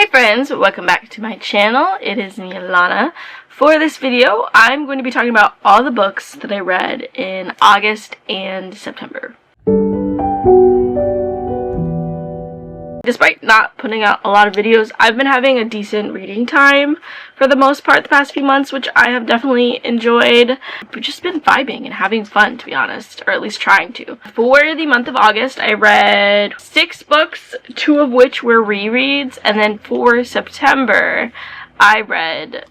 Hey friends, welcome back to my channel. It is me, Lana. For this video, I'm going to be talking about all the books that I read in August and September. Despite not putting out a lot of videos, I've been having a decent reading time for the most part the past few months, which I have definitely enjoyed. We've just been vibing and having fun, to be honest, or at least trying to. For the month of August, I read 6 books, 2 of which were rereads, and then for September, I read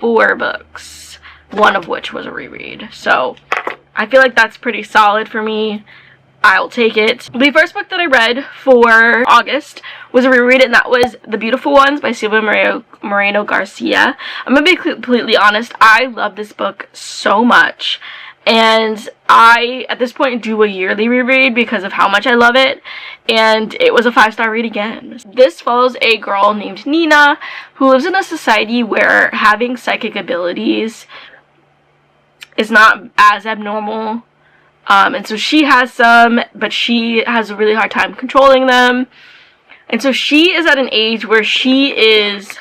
4 books, 1 of which was a reread. So I feel like that's pretty solid for me. I'll take it. The first book that I read for August was a reread, and that was The Beautiful Ones by Silvia Moreno Garcia. I'm gonna be completely honest, I love this book so much, and I, at this point, do a yearly reread because of how much I love it, and it was a 5-star read again. This follows a girl named Nina who lives in a society where having psychic abilities is not as abnormal. And so she has some, but she has a really hard time controlling them. And so she is at an age where she is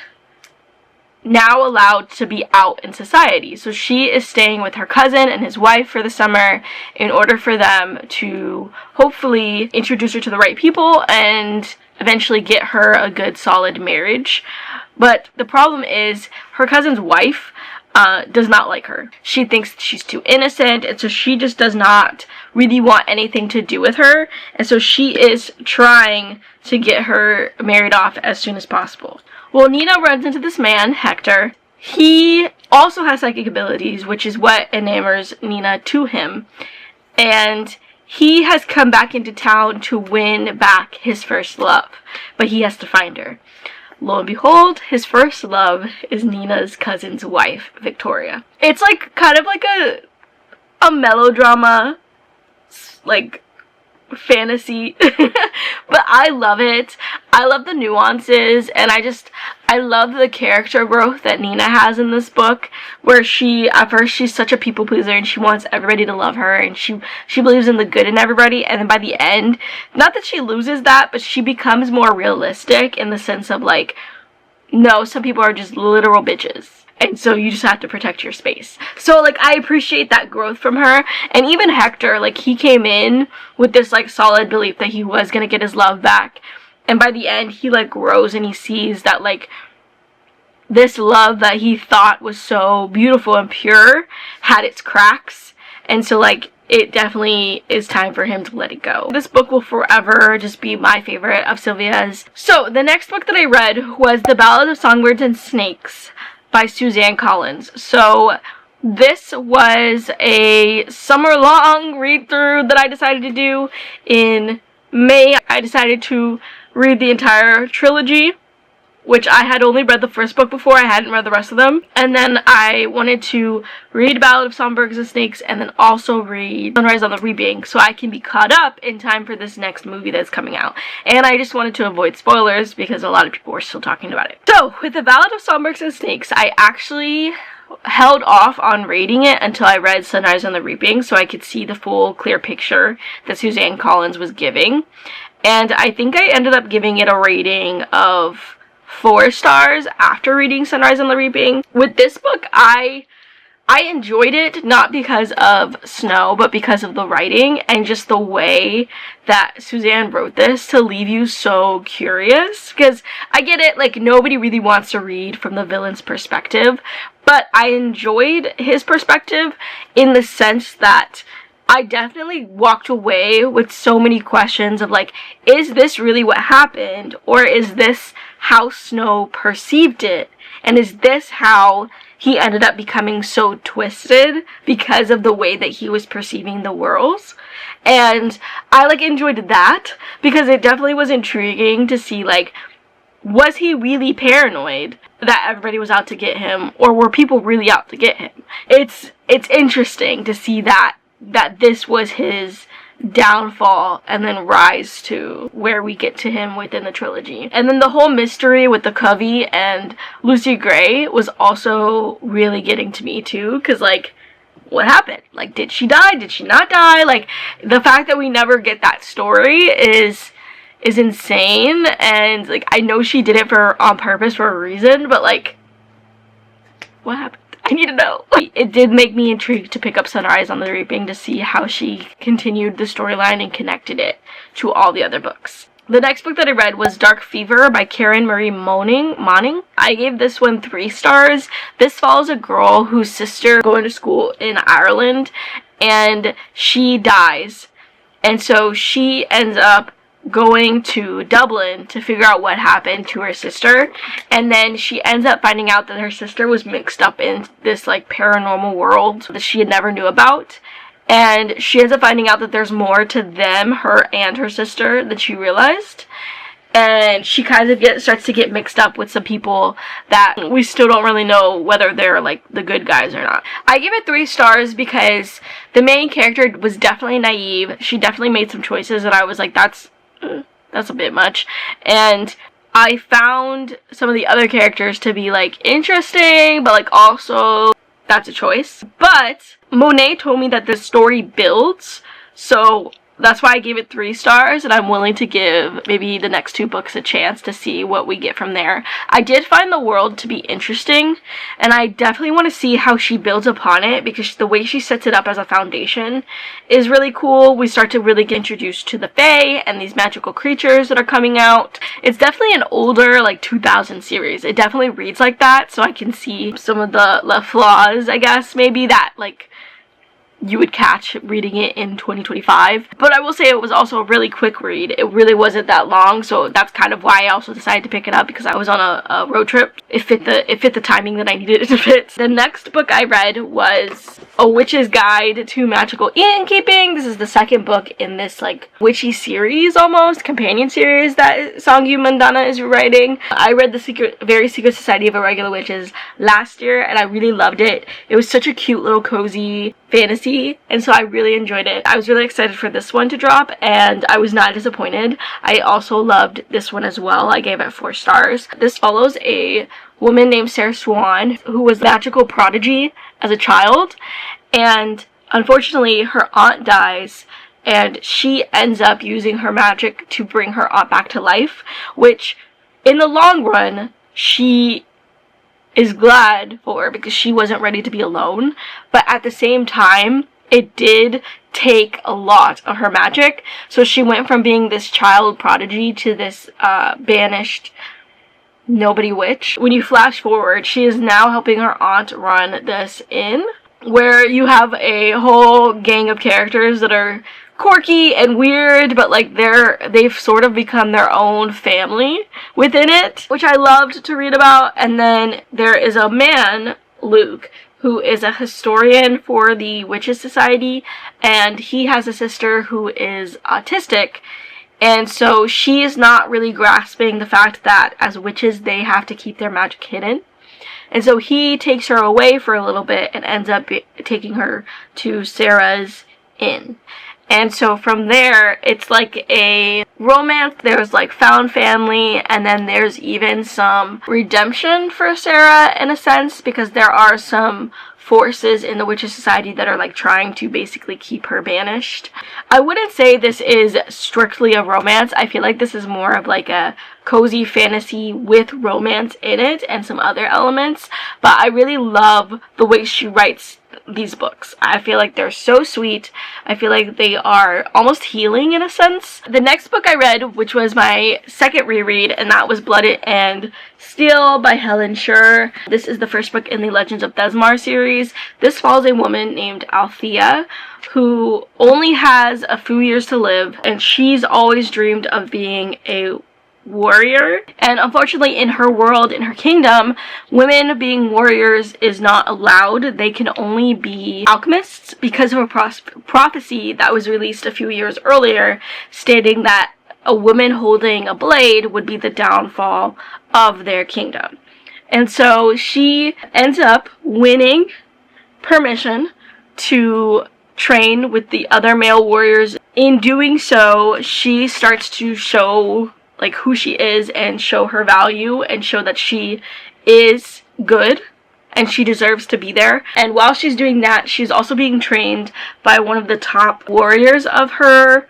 now allowed to be out in society. So she is staying with her cousin and his wife for the summer in order for them to hopefully introduce her to the right people and eventually get her a good solid marriage. But the problem is her cousin's wife does not like her. She thinks she's too innocent, and so she just does not really want anything to do with her, and so she is trying to get her married off as soon as possible. Well, Nina runs into this man, Hector. He also has psychic abilities, which is what enamors Nina to him, and he has come back into town to win back his first love, but he has to find her. Lo and behold, his first love is Nina's cousin's wife, Victoria. It's like kind of like a melodrama, like fantasy, but I love it. I love the nuances, and I love the character growth that Nina has in this book, where at first she's such a people pleaser and she wants everybody to love her, and she believes in the good in everybody, and then by the end, not that she loses that, but she becomes more realistic in the sense of like, no, some people are just literal bitches, and so you just have to protect your space. So like, I appreciate that growth from her. And even Hector, like, he came in with this like solid belief that he was gonna get his love back, and by the end he like grows and he sees that like this love that he thought was so beautiful and pure had its cracks, and so like it definitely is time for him to let it go. This book will forever just be my favorite of Sylvia's. So the next book that I read was The Ballad of Songbirds and Snakes by Suzanne Collins. So this was a summer-long read-through that I decided to do in May. I decided to read the entire trilogy, which I had only read the first book before. I hadn't read the rest of them. And then I wanted to read Ballad of Songbirds and Snakes and then also read Sunrise on the Reaping so I can be caught up in time for this next movie that's coming out. And I just wanted to avoid spoilers because a lot of people were still talking about it. So with The Ballad of Songbirds and Snakes, I actually held off on rating it until I read Sunrise on the Reaping so I could see the full clear picture that Suzanne Collins was giving. And I think I ended up giving it a rating of 4 stars after reading Sunrise on the Reaping. With this book, I enjoyed it, not because of Snow, but because of the writing and just the way that Suzanne wrote this to leave you so curious. Because I get it, like, nobody really wants to read from the villain's perspective, but I enjoyed his perspective in the sense that I definitely walked away with so many questions of like, is this really what happened? Or is this how Snow perceived it? And is this how he ended up becoming so twisted because of the way that he was perceiving the world? And I like enjoyed that because it definitely was intriguing to see like, was he really paranoid that everybody was out to get him, or were people really out to get him? It's interesting to see that this was his downfall and then rise to where we get to him within the trilogy. And then the whole mystery with the Covey and Lucy Gray was also really getting to me too, because like, what happened? Like, did she die? Did she not die? Like, the fact that we never get that story is is insane, and like I know she did it on purpose for a reason, but like what happened? I need to know. It did make me intrigued to pick up Sunrise on the Reaping to see how she continued the storyline and connected it to all the other books. The next book that I read was Dark Fever by Karen Marie Moning. I gave this one 3 stars. This follows a girl whose sister going to school in Ireland, and she dies. And so she ends up going to Dublin to figure out what happened to her sister, and then she ends up finding out that her sister was mixed up in this like paranormal world that she had never knew about, and she ends up finding out that there's more to them, her and her sister, than she realized. And she kind of starts to get mixed up with some people that we still don't really know whether they're like the good guys or not. I give it 3 stars because the main character was definitely naive. She definitely made some choices that I was like, that's a bit much. And I found some of the other characters to be like interesting, but like also that's a choice. But Monet told me that the story builds, so that's why I gave it 3 stars, and I'm willing to give maybe the next 2 books a chance to see what we get from there. I did find the world to be interesting, and I definitely want to see how she builds upon it, because the way she sets it up as a foundation is really cool. We start to really get introduced to the Fae and these magical creatures that are coming out. It's definitely an older, like 2000 series. It definitely reads like that, so I can see some of the flaws, I guess, maybe that like you would catch reading it in 2025. But I will say it was also a really quick read. It really wasn't that long, so that's kind of why I also decided to pick it up, because I was on a road trip. It fit the timing that I needed it to fit. The next book I read was A Witch's Guide to Magical Innkeeping. This is the second book in this like witchy series, almost companion series that Songyu Mandana is writing. I read the Very Secret Society of Irregular Witches last year, and I really loved it. It was such a cute little cozy fantasy, and so I really enjoyed it. I was really excited for this one to drop, and I was not disappointed. I also loved this one as well. I gave it 4 stars. This follows a woman named Sarah Swan who was a magical prodigy as a child, and unfortunately her aunt dies, and she ends up using her magic to bring her aunt back to life, which in the long run she is glad for, because she wasn't ready to be alone. But at the same time, it did take a lot of her magic. So she went from being this child prodigy to this banished nobody witch. When you flash forward, she is now helping her aunt run this inn, where you have a whole gang of characters that are quirky and weird, but like they've sort of become their own family within it, which I loved to read about. And then there is a man, Luke, who is a historian for the Witches Society, and he has a sister who is autistic, and so she is not really grasping the fact that as witches they have to keep their magic hidden. And so he takes her away for a little bit and ends up taking her to Sarah's inn. And so from there, it's like a romance. There's like found family, and then there's even some redemption for Sarah in a sense, because there are some forces in the Witches Society that are like trying to basically keep her banished. I wouldn't say this is strictly a romance. I feel like this is more of like a cozy fantasy with romance in it and some other elements, but I really love the way she writes these books. I feel like they're so sweet. I feel like they are almost healing in a sense. The next book I read, which was my second reread, and that was Blood and Steel by Helen Scher. This is the first book in the Legends of Thesmar series. This follows a woman named Althea who only has a few years to live, and she's always dreamed of being a warrior. And unfortunately, in her world, in her kingdom, women being warriors is not allowed. They can only be alchemists, because of a prophecy that was released a few years earlier stating that a woman holding a blade would be the downfall of their kingdom. And so she ends up winning permission to train with the other male warriors. In doing so, she starts to show like who she is and show her value and show that she is good and she deserves to be there. And while she's doing that, she's also being trained by one of the top warriors of her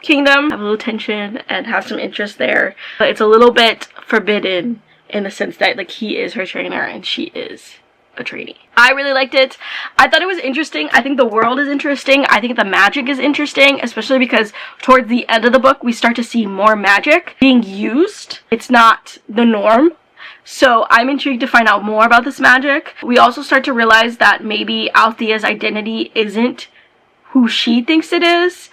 kingdom, have a little tension and have some interest there. But it's a little bit forbidden in the sense that like he is her trainer and she is a trainee. I really liked it. I thought it was interesting. I think the world is interesting. I think the magic is interesting, especially because towards the end of the book we start to see more magic being used. It's not the norm. So I'm intrigued to find out more about this magic. We also start to realize that maybe Althea's identity isn't who she thinks it is,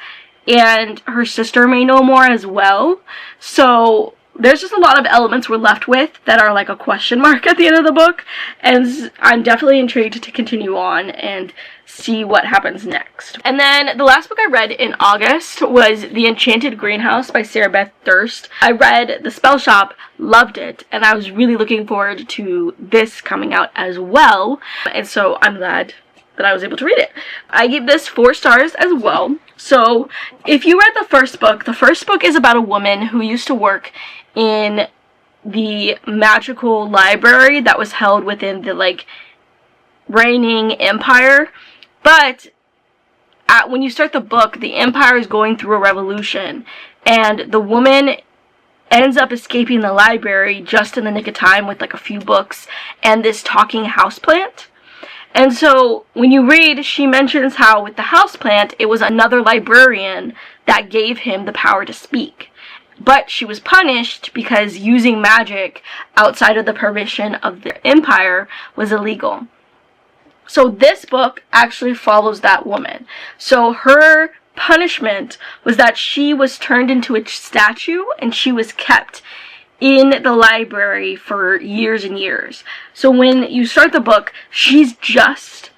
and her sister may know more as well. So there's just a lot of elements we're left with that are like a question mark at the end of the book, and I'm definitely intrigued to continue on and see what happens next. And then the last book I read in August was The Enchanted Greenhouse by Sarah Beth Durst. I read The Spell Shop, loved it, and I was really looking forward to this coming out as well, and so I'm glad that I was able to read it. I gave this 4 stars as well. So if you read the first book is about a woman who used to work in the magical library that was held within the like reigning empire. But when you start the book, the empire is going through a revolution, and the woman ends up escaping the library just in the nick of time with like a few books and this talking houseplant. And so when you read, she mentions how with the houseplant, it was another librarian that gave him the power to speak. But she was punished because using magic outside of the permission of the empire was illegal. So this book actually follows that woman. So her punishment was that she was turned into a statue and she was kept in the library for years and years. So when you start the book, she's just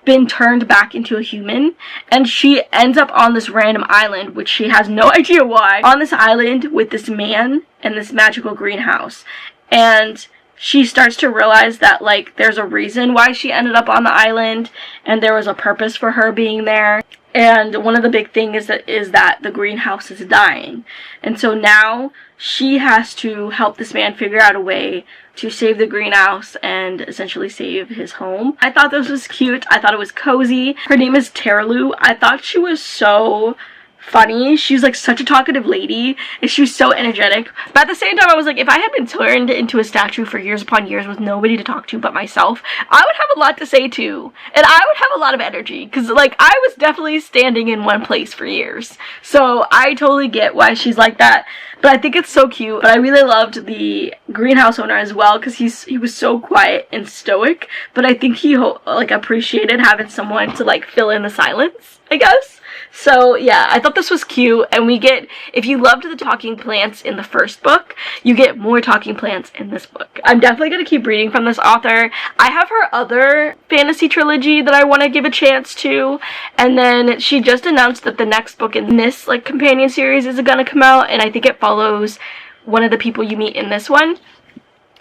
been turned back into a human, and she ends up on this random island, which she has no idea why, on this island with this man and this magical greenhouse. And she starts to realize that like there's a reason why she ended up on the island, and there was a purpose for her being there. And one of the big things is that the greenhouse is dying. And so now she has to help this man figure out a way to save the greenhouse and essentially save his home. I thought this was cute. I thought it was cozy. Her name is Terelu. I thought she was so funny. She's like such a talkative lady, and she was so energetic. But at the same time, I was like, if I had been turned into a statue for years upon years with nobody to talk to but myself, I would have a lot to say too, and I would have a lot of energy, because like I was definitely standing in one place for years. So I totally get why she's like that. But I think it's so cute. But I really loved the greenhouse owner as well, because he was so quiet and stoic. But I think he like appreciated having someone to like fill in the silence, I guess. So yeah, I thought this was cute, and we get, if you loved the talking plants in the first book, you get more talking plants in this book. I'm definitely going to keep reading from this author. I have her other fantasy trilogy that I want to give a chance to, and then she just announced that the next book in this like companion series is going to come out, and I think it follows one of the people you meet in this one.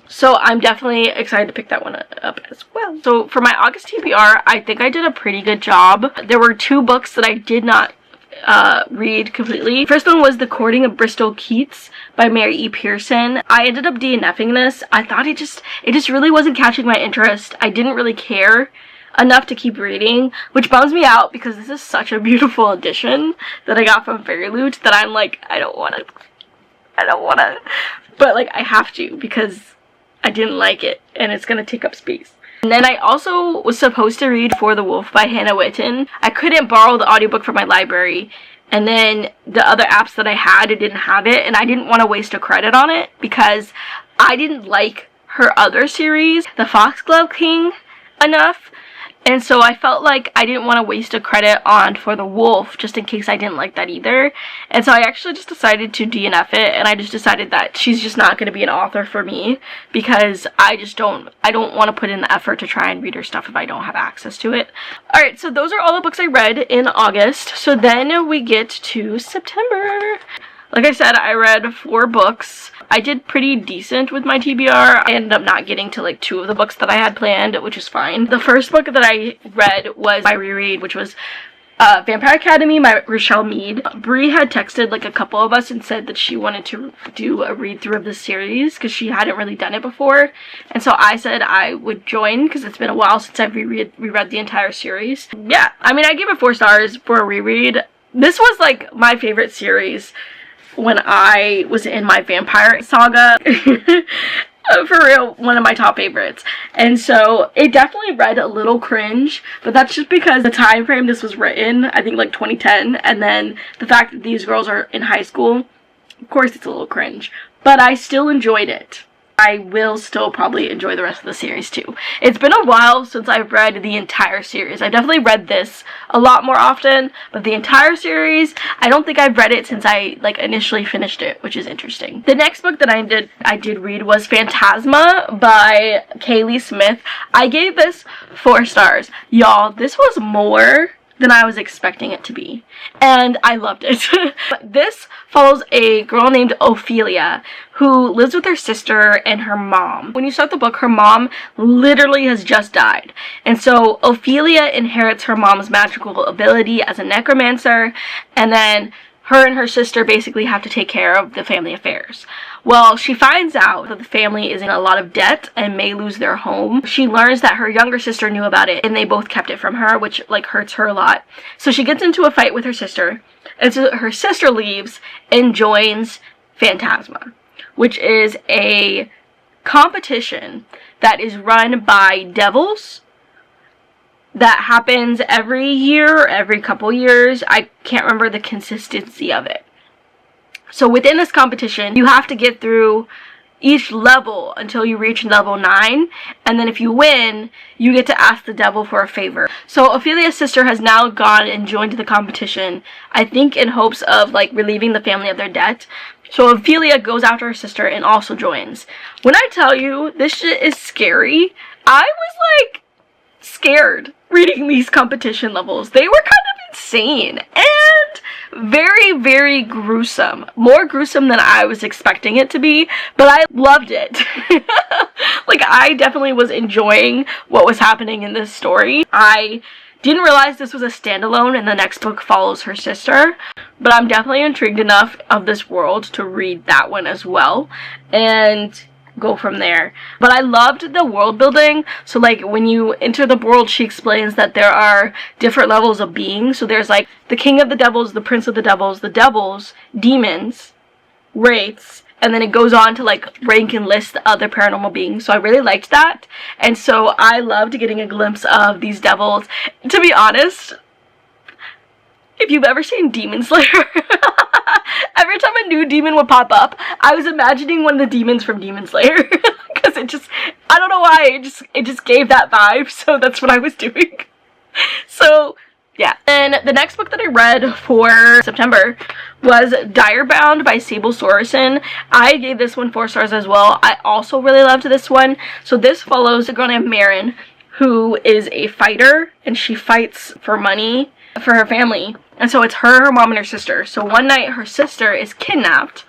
So I'm definitely excited to pick that one up as well. So for my August TBR, I think I did a pretty good job. There were 2 books that I did not read completely. First one was The Courting of Bristol Keats by Mary E. Pearson. I ended up DNFing this. I thought it just really wasn't catching my interest. I didn't really care enough to keep reading, which bums me out because this is such a beautiful edition that I got from Fairy Loot that I'm like, I don't want to, but like I have to because I didn't like it, and it's going to take up space. And then I also was supposed to read For the Wolf by Hannah Witten. I couldn't borrow the audiobook from my library, and then the other apps that I had, it didn't have it, and I didn't want to waste a credit on it because I didn't like her other series, The Foxglove King, enough. And so I felt like I didn't want to waste a credit on For the Wolf just in case I didn't like that either. And so I actually just decided to DNF it, and I just decided that she's just not going to be an author for me because I don't want to put in the effort to try and read her stuff if I don't have access to it. Alright, so those are all the books I read in August. So then we get to September. Like I said, I read 4 books. I did pretty decent with my TBR. I ended up not getting to like 2 of the books that I had planned, which is fine. The first book that I read was my reread, which was Vampire Academy by Rochelle Mead. Brie had texted like a couple of us and said that she wanted to do a read through of this series because she hadn't really done it before. And so I said I would join because it's been a while since I've reread the entire series. Yeah, I mean, I gave it 4 stars for a reread. This was like my favorite series when I was in my vampire saga. For real, one of my top favorites. And so it definitely read a little cringe, but that's just because the time frame this was written, I think like 2010, and then the fact that these girls are in high school, of course it's a little cringe, but I still enjoyed it. I will still probably enjoy the rest of the series too. It's been a while since I've read the entire series. I definitely read this a lot more often, but the entire series, I don't think I've read it since I like initially finished it, which is interesting. The next book that I did read was Phantasma by Kaylee Smith. I gave this 4 stars. Y'all, this was more than I was expecting it to be, and I loved it. But this follows a girl named Ophelia who lives with her sister and her mom. When you start the book, her mom literally has just died, and so Ophelia inherits her mom's magical ability as a necromancer, and then her and her sister basically have to take care of the family affairs. Well, she finds out that the family is in a lot of debt and may lose their home. She learns that her younger sister knew about it and they both kept it from her, which like hurts her a lot. So she gets into a fight with her sister, and so her sister leaves and joins Phantasma, which is a competition that is run by devils that happens every year, every couple years. I can't remember the consistency of it. So within this competition, you have to get through each level until you reach level 9, and then if you win, you get to ask the devil for a favor. So Ophelia's sister has now gone and joined the competition, I think in hopes of like relieving the family of their debt. So Ophelia goes after her sister and also joins. When I tell you this shit is scary, I was like scared reading these competition levels. They were kind of insane and very, very gruesome. More gruesome than I was expecting it to be, but I loved it. Like, I definitely was enjoying what was happening in this story. I didn't realize this was a standalone and the next book follows her sister, but I'm definitely intrigued enough of this world to read that one as well and go from there. But I loved the world building. So like when you enter the world, she explains that there are different levels of being. So there's like the king of the devils, the prince of the devils, demons, wraiths, and then it goes on to like rank and list the other paranormal beings. So I really liked that, and so I loved getting a glimpse of these devils. To be honest, if you've ever seen Demon Slayer, every time a new demon would pop up, I was imagining one of the demons from Demon Slayer. Because it just, I don't know why, it just gave that vibe, so that's what I was doing. So, yeah. And the next book that I read for September was Direbound by Sable Sorensen. I gave this one 4 stars as well. I also really loved this one. So this follows a girl named Marin, who is a fighter, and she fights for money for her family. And so it's her mom, and her sister. So one night her sister is kidnapped,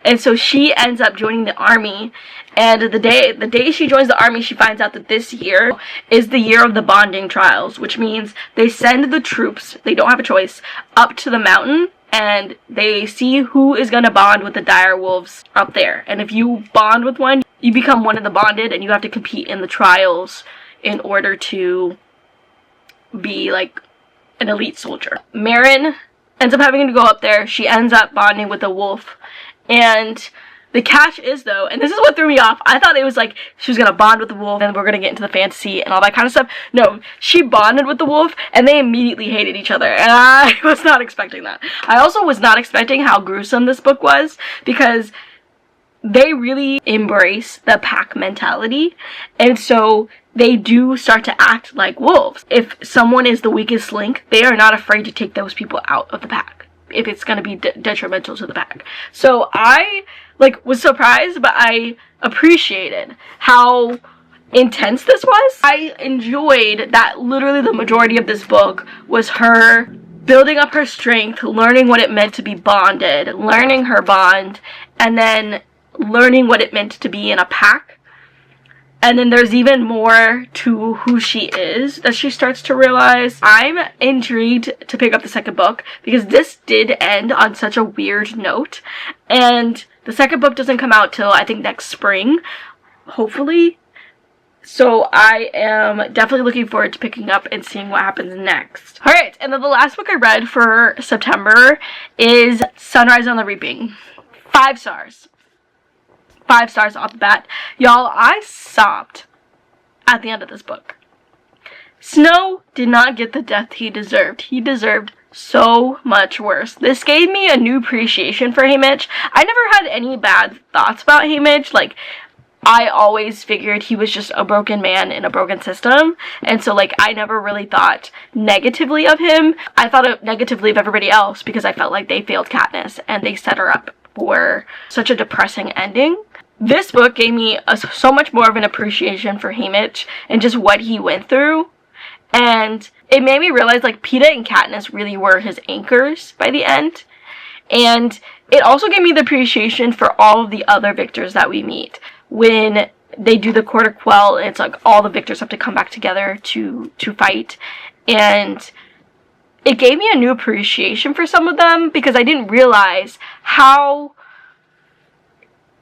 and so she ends up joining the army. And the day she joins the army, she finds out that this year is the year of the bonding trials, which means they send the troops, they don't have a choice, up to the mountain, and they see who is going to bond with the dire wolves up there. And if you bond with one, you become one of the bonded, and you have to compete in the trials in order to be like an elite soldier. Marin ends up having to go up there. She ends up bonding with a wolf, and the catch is, though, and this is what threw me off, I thought it was like she was gonna bond with the wolf and we're gonna get into the fantasy and all that kind of stuff. No, she bonded with the wolf and they immediately hated each other, and I was not expecting that. I also was not expecting how gruesome this book was, because they really embrace the pack mentality, and so they do start to act like wolves. If someone is the weakest link, they are not afraid to take those people out of the pack if it's going to be detrimental to the pack. So I was surprised, but I appreciated how intense this was. I enjoyed that literally the majority of this book was her building up her strength, learning what it meant to be bonded, learning her bond, and then learning what it meant to be in a pack. And then there's even more to who she is that she starts to realize. I'm intrigued to pick up the second book because this did end on such a weird note. And the second book doesn't come out till I think next spring, hopefully. So I am definitely looking forward to picking up and seeing what happens next. Alright, and then the last book I read for September is Sunrise on the Reaping. 5 stars. 5 stars off the bat. Y'all, I sobbed at the end of this book. Snow did not get the death he deserved. He deserved so much worse. This gave me a new appreciation for Haymitch. I never had any bad thoughts about Haymitch. Like, I always figured he was just a broken man in a broken system. And so, like, I never really thought negatively of him. I thought negatively of everybody else because I felt like they failed Katniss and they set her up for such a depressing ending. This book gave me so much more of an appreciation for Haymitch and just what he went through. And it made me realize, like, Peeta and Katniss really were his anchors by the end. And it also gave me the appreciation for all of the other victors that we meet. When they do the Quarter Quell, it's like all the victors have to come back together to fight. And it gave me a new appreciation for some of them because I didn't realize how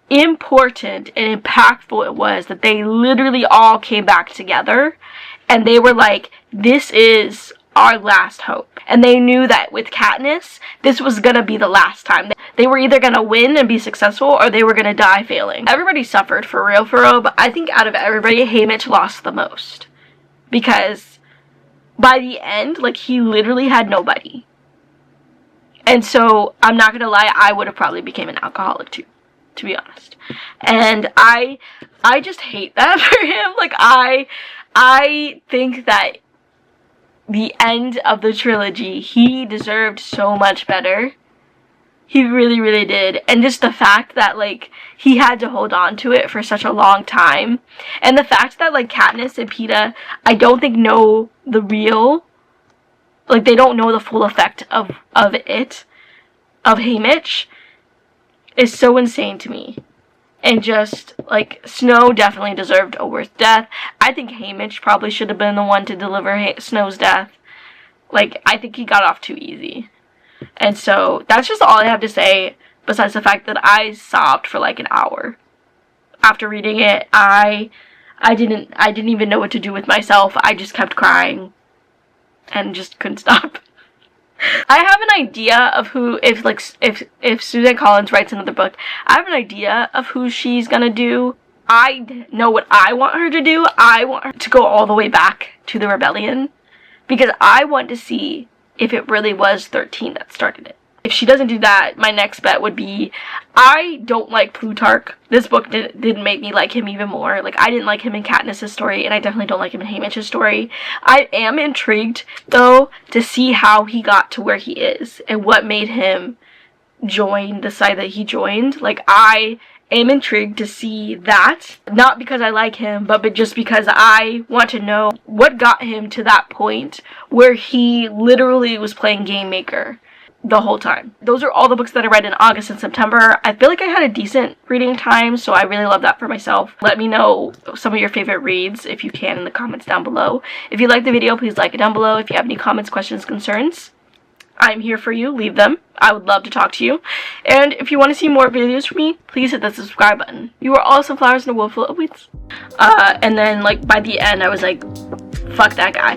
important and impactful it was that they literally all came back together. And they were like, this is our last hope. And they knew that with Katniss, this was gonna be the last time. They were either gonna win and be successful, or they were gonna die failing. Everybody suffered for real, but I think out of everybody, Haymitch lost the most. Because by the end, like, he literally had nobody. And so, I'm not gonna lie, I would have probably became an alcoholic too, to be honest. And I just hate that for him. Like, I think that the end of the trilogy, he deserved so much better. He really, really did. And just the fact that, like, he had to hold on to it for such a long time. And the fact that, like, Katniss and Peeta, I don't think know the real, like, they don't know the full effect of Haymitch, is so insane to me. And just, like, Snow definitely deserved a worse death. I think Haymitch probably should have been the one to deliver Snow's death. Like, I think he got off too easy. And so, that's just all I have to say, besides the fact that I sobbed for, like, an hour. After reading it, I didn't even know what to do with myself. I just kept crying. And just couldn't stop. I have an idea of who, if Suzanne Collins writes another book, I have an idea of who she's gonna do. I know what I want her to do. I want her to go all the way back to the rebellion. Because I want to see if it really was 13 that started it. If she doesn't do that, my next bet would be, I don't like Plutarch. This book didn't make me like him even more. Like, I didn't like him in Katniss' story, and I definitely don't like him in Haymitch's story. I am intrigued, though, to see how he got to where he is, and what made him join the side that he joined. Like, I am intrigued to see that. Not because I like him, but just because I want to know what got him to that point where he literally was playing game maker the whole time. Those are all the books that I read in August and September. I feel like I had a decent reading time, so I really love that for myself. Let me know some of your favorite reads if you can in the comments down below. If you like the video, please like it down below. If you have any comments, questions, concerns, I'm here for you. Leave them. I would love to talk to you. And if you want to see more videos from me, please hit the subscribe button. You are all sunflowers in a world full of weeds. And then, like, by the end, I was like, fuck that guy.